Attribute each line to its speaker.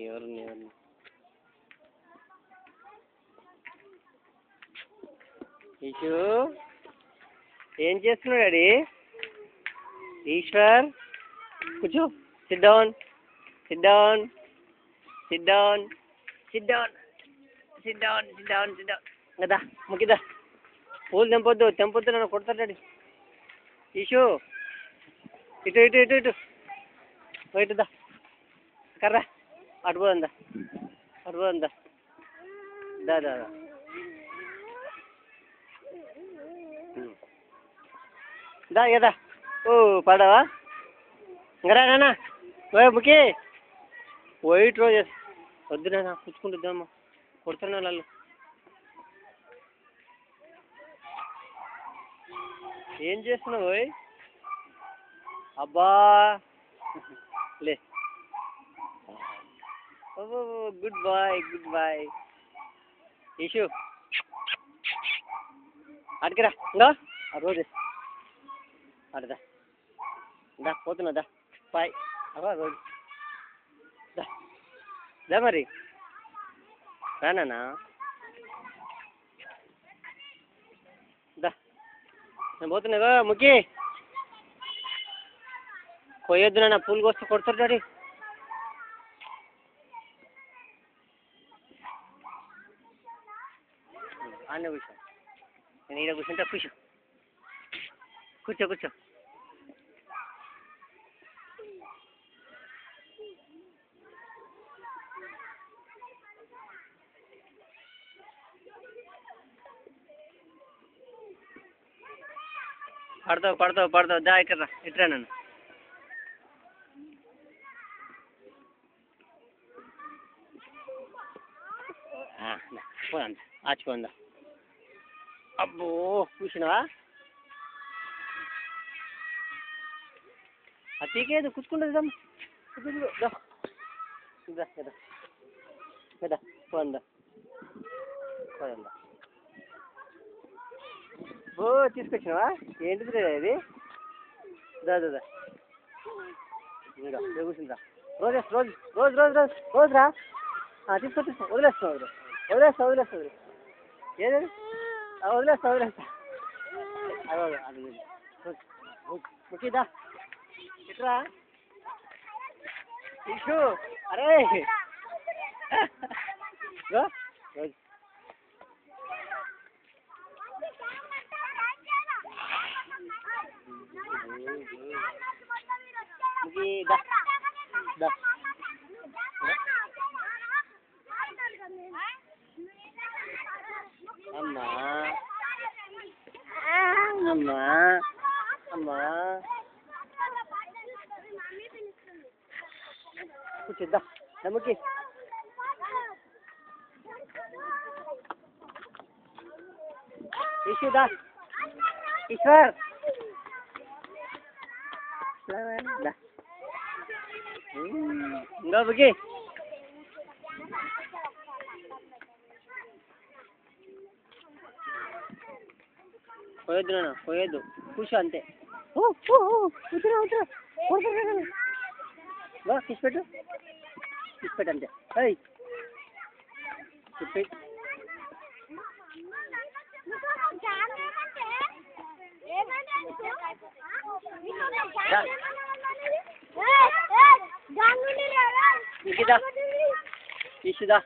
Speaker 1: ఎవరు ఈషు ఏం చేస్తున్నాడు డాడీ? ఈశ్వర్ కూర్చో. SIT down SIT down SIT down SIT down SIT down SIT down SIT down. కదా ముక్కిదా, పూలు తెంపొద్దు నన్ను కొడతాడు డాడీ. ఈషు ఇటు ఇటు ఇటు ఇటు ఇటుదా కర్రా, అటు పోదా దా దా దా. దా కదా. ఓ పడవా ఇంకరా నాన్న. ముఖి వైట్ రోజెస్ వద్దు నాన్న, పుచ్చుకుంటుందమ్మా, కొడుతున్నా వాళ్ళు. ఏం చేస్తున్నావు ఓయ్? అబ్బా లే. ఓ గుడ్ బాయ్ ఈషు. అడిగిరా ఇంకా ఆ రోజెస్ అడదా దా, పోతున్నా దా. బాయ్ అబ్బా రోజు దా మరి రానా దా. నేను పోతున్నా ముఖ్య. కొయ్యొద్దు నాన్న, పూలు కోస్తే కొడతారు డాడీ. ఆనే కూర్చో, నేను ఈడ కూర్చుంటా. కూర్చో. పడతావు దా. ఇక్కడ ఇట్రా నన్ను. పోదా ఆచిపోందా. అబ్బో కూర్చున్నావా? అది పీకేది కూర్చుకుంటుంది కదా. పోందా ఓ తీసుకొచ్చినావా? ఏంటిది అది? దా ఇంకా కూర్చుందా. రోజు రా. తీసుకో వదిలేస్తా ఏది వదిలేస్తా అది ముఖ్యదా. ఇట్రా ఇషు. అరే రోజు దా. అమ్మా కూర్చుద్దా నమ్మకి. ఈశ్వదా ఈశ్వర్ ఇంకా బుకి. పోయొద్దు కూర్చో అంతే. కిసిపెట్టు అంతే. కిసిపెట్టు. ఇషుదా